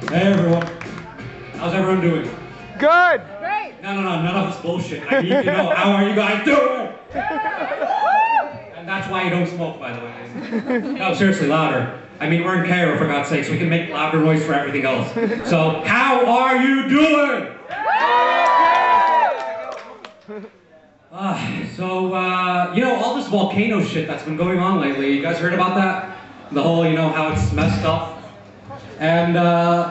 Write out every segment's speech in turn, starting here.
Hey everyone. How's everyone doing? Good! Great! No, none of this bullshit. I need to know, how are you guys doing? And that's why you don't smoke, by the way. No, seriously, louder. I mean, we're in Cairo, for God's sake, so we can make louder noise for everything else. So, how are you doing? You know, all this volcano shit that's been going on lately, you guys heard about that? The whole, you know, how it's messed up. And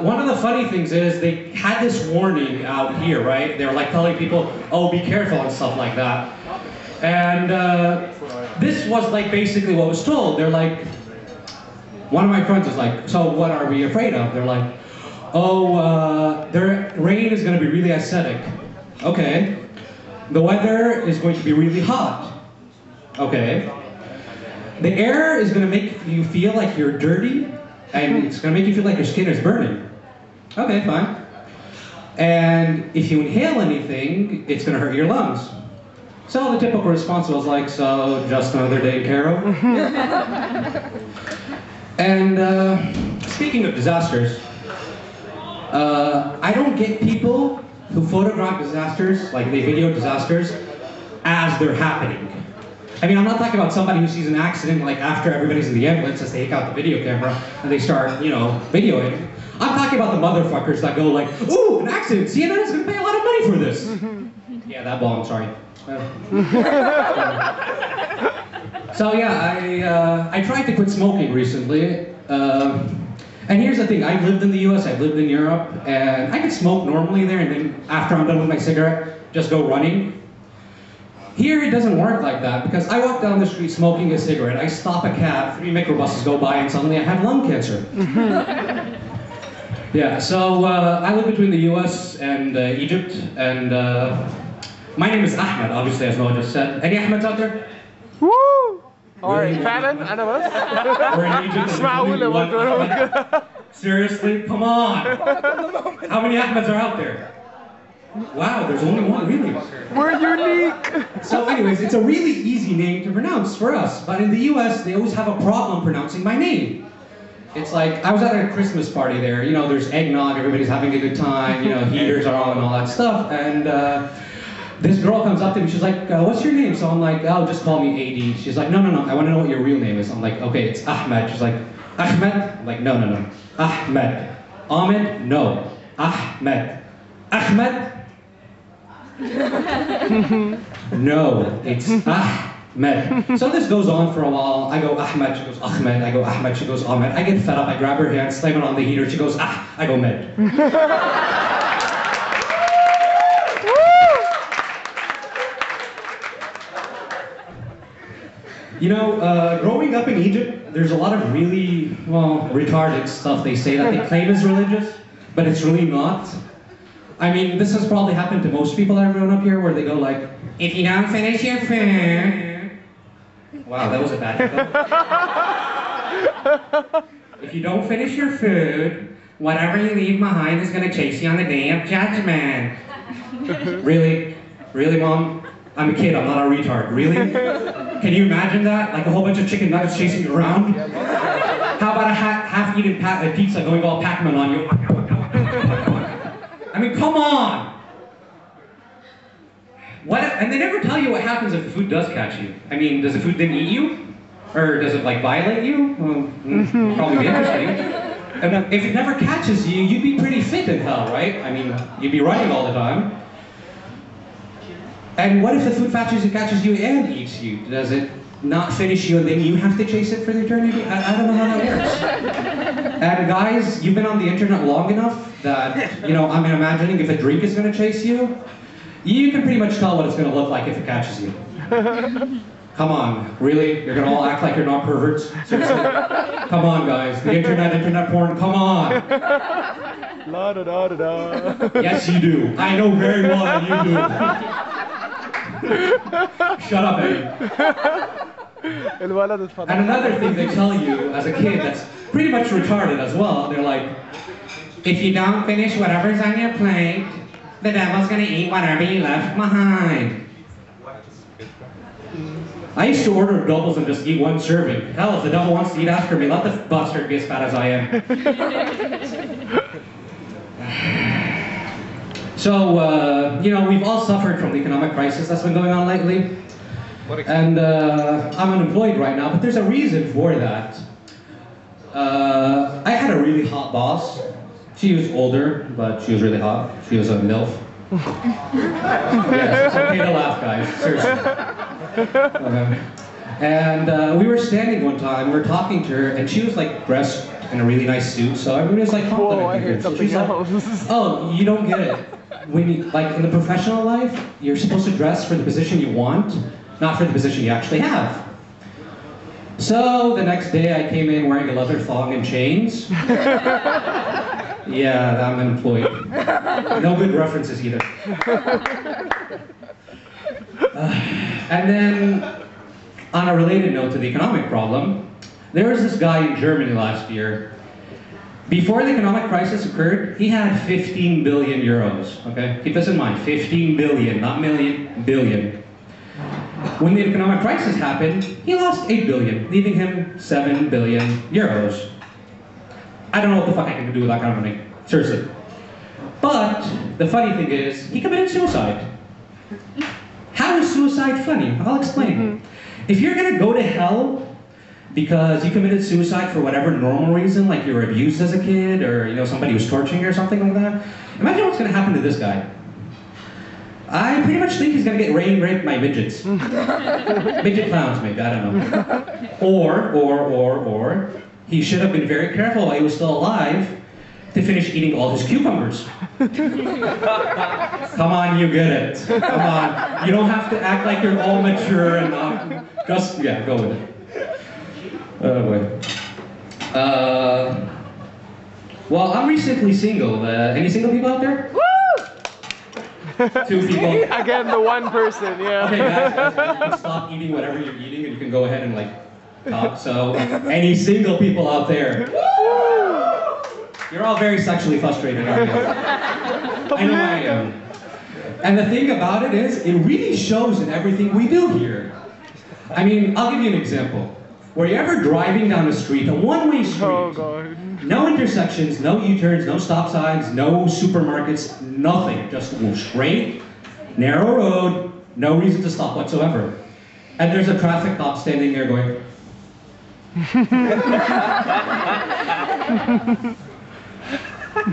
one of the funny things is they had this warning out here, right? They were like telling people, oh, be careful and stuff like that. And this was like basically what was told. They're like, one of my friends was like, so what are we afraid of? They're like, oh, the rain is going to be really acidic. Okay. The weather is going to be really hot. Okay. The air is going to make you feel like you're dirty, and it's going to make you feel like your skin is burning. Okay, fine. And if you inhale anything, it's going to hurt your lungs. So the typical response was like, so just another day in Cairo? And speaking of disasters, I don't get people who photograph disasters, like they video disasters, as they're happening. I mean, I'm not talking about somebody who sees an accident like after everybody's in the ambulance as they take out the video camera and they start, you know, videoing. I'm talking about the motherfuckers that go like, ooh, an accident, CNN is gonna pay a lot of money for this. Yeah, that bomb, sorry. So yeah, I tried to quit smoking recently. And here's the thing, I've lived in the US, I've lived in Europe, and I can smoke normally there, and then after I'm done with my cigarette, just go running. Here it doesn't work like that, because I walk down the street smoking a cigarette, I stop a cab, 3 microbuses go by, and suddenly I have lung cancer. Yeah, so I live between the US and Egypt, and my name is Ahmed, obviously, as Noha just said. Any Ahmeds out there? Woo! Alright, Really? فعلا أنا بس. We're in Egypt. مش معقولة برضه. Seriously? Come on! How many Ahmeds are out there? Wow, there's only one, really. We're unique! So anyways, it's a really easy name to pronounce for us, but in the US, they always have a problem pronouncing my name. It's like, I was at a Christmas party there, you know, there's eggnog, everybody's having a good time, you know, heaters are on and all that stuff, and this girl comes up to me, she's like, what's your name? So I'm like, oh, just call me AD. She's like, no, I want to know what your real name is. I'm like, okay, it's Ahmed. She's like, Ahmed? I'm like, no. Ahmed. Ahmed? No. Ahmed. Ahmed? No, it's Ahmed. So this goes on for a while. I go Ahmed, she goes Ahmed. I go Ahmed, she goes Ahmed. I get fed up, I grab her hand, slam it on the heater. She goes, I go Med. You know, growing up in Egypt, there's a lot of really, well, retarded stuff they say that they claim is religious, but it's really not. I mean, this has probably happened to most people that have grown up here, where they go like, if you don't finish your food... Wow, that was a bad joke. If you don't finish your food, whatever you leave behind is going to chase you on the day of judgment. Really? Really, Mom? I'm a kid, I'm not a retard. Really? Can you imagine that? Like a whole bunch of chicken nuggets chasing you around? How about a half-eaten pizza going all Pac-Man on you? I mean, come on! What? And they never tell you what happens if the food does catch you. I mean, does the food then eat you? Or does it, like, violate you? Well, probably be interesting. And if it never catches you, you'd be pretty fit in hell, right? I mean, you'd be running all the time. And what if the food catches you and eats you? Does it not finish you and then you have to chase it for the eternity? I don't know how that works. And guys, you've been on the internet long enough that, you know, I'm imagining if a drink is going to chase you, you can pretty much tell what it's going to look like if it catches you. Come on, really? You're going to all act like you're not perverts? Seriously? Come on, guys. The internet porn, come on. La da da da da. Yes, you do. I know very well that you do. Shut up, Eddie. And another thing they tell you as a kid that's pretty much retarded as well, they're like, if you don't finish whatever's on your plate, the devil's gonna eat whatever you left behind. I used to order doubles and just eat one serving. Hell, if the devil wants to eat after me, let the bastard be as fat as I am. So, you know, we've all suffered from the economic crisis that's been going on lately. And I'm unemployed right now, but there's a reason for that. I had a really hot boss. She was older, but she was really hot. She was a MILF. Yes, it's okay to laugh, guys. Seriously. And we were standing one time, we were talking to her, and she was like dressed in a really nice suit, so everybody was like complimenting Whoa, I her. heard something else. Like, oh, you don't get it. When you, like in the professional life, you're supposed to dress for the position you want, not for the position you actually have. So the next day I came in wearing a leather thong and chains. Yeah, I'm unemployed. No good references either. And then, on a related note to the economic problem, there was this guy in Germany last year. Before the economic crisis occurred, he had 15 billion euros, okay? Keep this in mind, 15 billion, not million, billion. When the economic crisis happened, he lost 8 billion, leaving him 7 billion euros. I don't know what the fuck I can do with that kind of money, seriously. But the funny thing is, he committed suicide. How is suicide funny? I'll explain. If you're gonna go to hell because you committed suicide for whatever normal reason, like you were abused as a kid, or you know somebody was torturing you or something like that, imagine what's gonna happen to this guy. I pretty much think he's gonna get raped by midgets. Midget clowns, maybe, I don't know. Or, he should have been very careful while he was still alive to finish eating all his cucumbers. Come on, you get it. Come on. You don't have to act like you're all mature and just, yeah, go with it. Oh boy. Well, I'm recently single. Any single people out there? Woo! 2 people. Again, the one person, yeah. Okay, guys, you can stop eating whatever you're eating and you can go ahead and like talk. So, any single people out there? You're all very sexually frustrated, aren't you? I know I am. And the thing about it is, it really shows in everything we do here. I mean, I'll give you an example. Were you ever driving down a street, a one-way street? Oh, God. No intersections, no U-turns, no stop signs, no supermarkets, nothing. Just go straight, narrow road, no reason to stop whatsoever. And there's a traffic cop standing there going...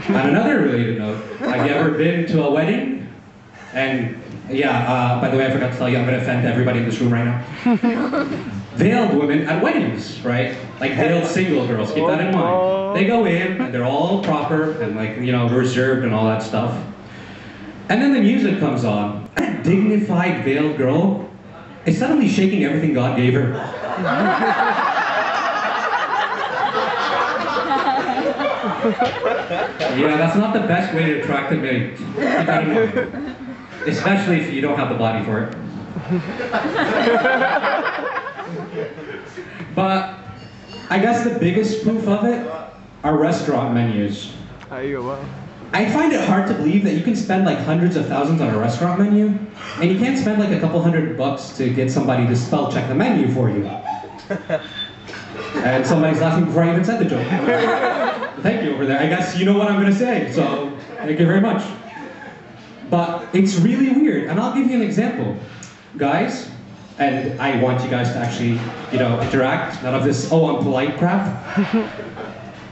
On another related note, have you ever been to a wedding? And yeah, by the way, I forgot to tell you, I'm going to offend everybody in this room right now. Veiled women at weddings, right? Like veiled single girls, keep that in mind. They go in, and they're all proper, and like, you know, reserved and all that stuff. And then the music comes on. A dignified veiled girl is suddenly shaking everything God gave her. Yeah, that's not the best way to attract a mate. Keep that in mind. Especially if you don't have the body for it. But I guess the biggest proof of it are restaurant menus. I find it hard to believe that you can spend like hundreds of thousands on a restaurant menu, and you can't spend like a couple $100 to get somebody to spell check the menu for you. And somebody's laughing before I even said the joke. Thank you over there. I guess you know what I'm going to say, so thank you very much. But it's really weird, and I'll give you an example. Guys, and I want you guys to actually, you know, interact, none of this, oh, I'm polite crap.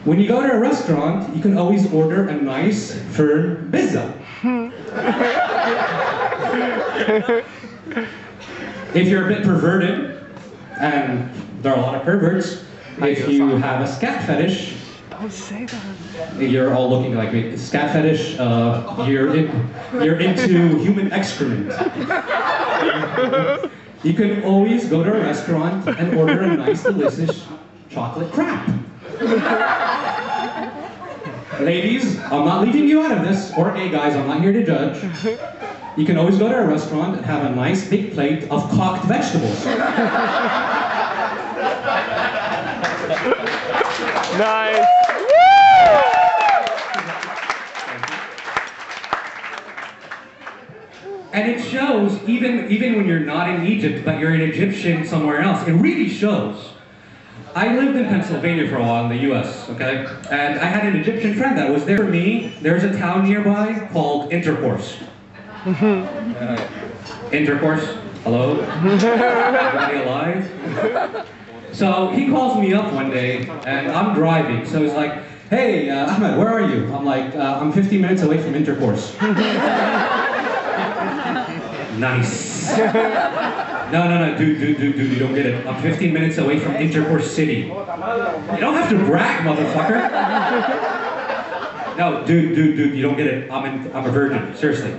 When you go to a restaurant, you can always order a nice, firm pizza. If you're a bit perverted, and there are a lot of perverts, if you have a scat fetish, don't say that. You're all looking like me. Scat fetish, you're into human excrement. You can always go to a restaurant and order a nice, delicious chocolate crap. Ladies, I'm not leaving you out of this, or gay guys, I'm not here to judge. You can always go to a restaurant and have a nice big plate of cocked vegetables. Nice. And it shows, even when you're not in Egypt, but you're an Egyptian somewhere else, it really shows. I lived in Pennsylvania for a while in the US, okay? And I had an Egyptian friend that was there for me. There's a town nearby called Intercourse. Intercourse? Hello? Everybody alive? So he calls me up one day, and I'm driving. So he's like, hey, Ahmed, where are you? I'm like, I'm 15 minutes away from Intercourse. Nice. No, dude, you don't get it. I'm 15 minutes away from Intercourse City. You don't have to brag, motherfucker. No, dude, you don't get it. I'm a virgin, seriously.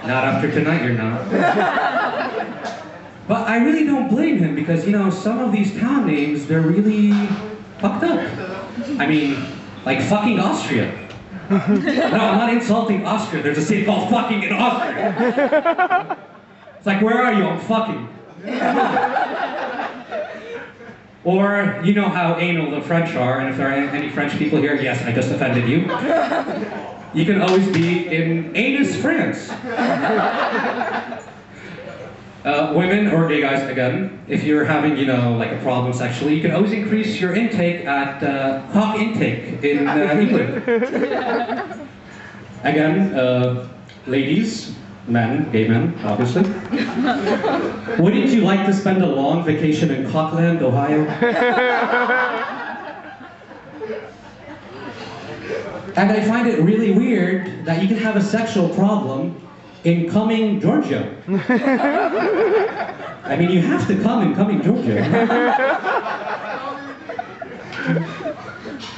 Not after tonight, you're not. But I really don't blame him because, you know, some of these town names, they're really fucked up. I mean, like fucking Austria. No, I'm not insulting Austria. There's a city called fucking in Austria. It's like, where are you? I'm fucking. Or, you know how anal the French are, and if there are any French people here, yes, I just offended you. You can always be in anus, France. Women or gay guys, again, if you're having, you know, like a problem sexually, you can always increase your intake at cock intake in England. Again, ladies, men, gay men, obviously. Wouldn't you like to spend a long vacation in Cockland, Ohio? And I find it really weird that you can have a sexual problem in Cumming, Georgia. I mean, you have to come in Cumming, Georgia.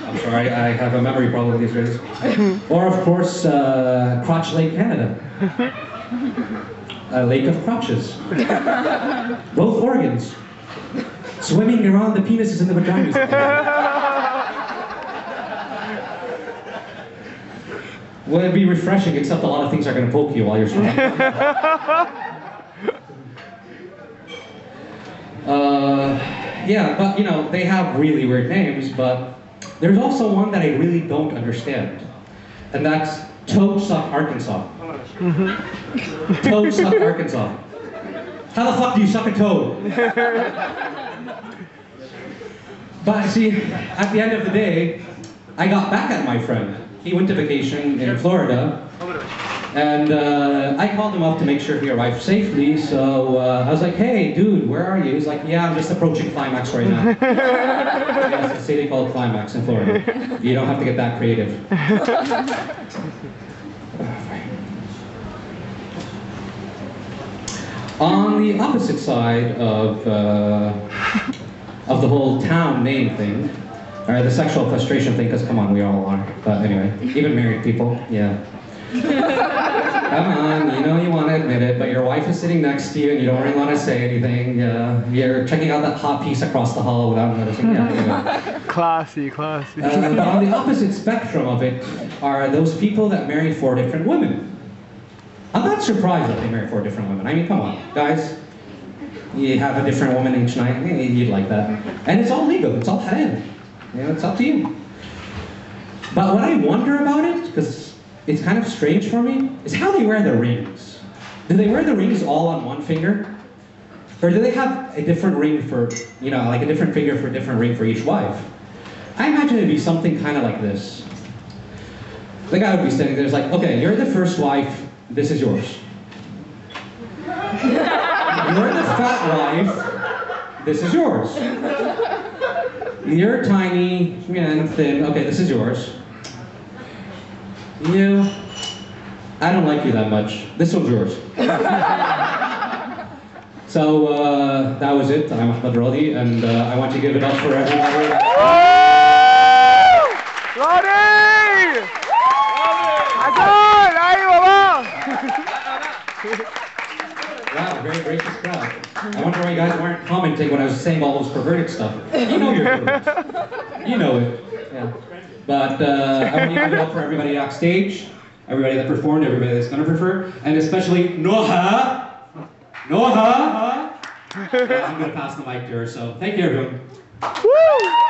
I'm sorry, I have a memory problem these days. Or, of course, Crotch Lake, Canada. A lake of crotches. Both organs. Swimming around the penises and the vaginas. Well, it'd be refreshing, except a lot of things are going to poke you while you're swimming. Yeah, but, you know, they have really weird names, but there's also one that I really don't understand. And that's Toad Suck, Arkansas. Toad Suck, Arkansas. How the fuck do you suck a toad? But see, at the end of the day, I got back at my friend. He went to vacation in Florida, and I called him up to make sure he arrived safely, so I was like, hey, dude, where are you? He's like, yeah, I'm just approaching Climax right now. Yeah, it's a city called Climax in Florida. You don't have to get that creative. On the opposite side of the whole town name thing, or the sexual frustration thing, because come on, we all are. But anyway, even married people, yeah. Come on, you know you want to admit it, but your wife is sitting next to you and you don't really want to say anything. You're checking out that hot piece across the hall without noticing. Yeah, anyway. Classy. But on the opposite spectrum of it are those people that marry 4 different women. I'm not surprised that they marry 4 different women. I mean, come on, guys. You have a different woman each night, you'd like that. And it's all legal, it's all halal. You know, it's up to you. But what I wonder about it, because it's kind of strange for me, is how they wear the rings. Do they wear the rings all on one finger? Or do they have a different ring for, you know, like a different finger for a different ring for each wife? I imagine it'd be something kind of like this. The guy would be standing there, it's like, okay, you're the first wife, this is yours. You're the fat wife, this is yours. You're tiny and thin, okay, this is yours. You, I don't like you that much. This one's yours. So, that was it. I'm Ahmed Rady, and I want to give it up for everybody. Rady! Adham! Wow, very gracious crowd. I wonder why you guys weren't commenting when I was saying all those perverted stuff. You know you're perverted. You know it. Yeah. But I want to give it up for everybody backstage, everybody that performed, everybody that's going to perform, and especially Noha. Noha. I'm going to pass the mic to her, so thank you everyone. Woo!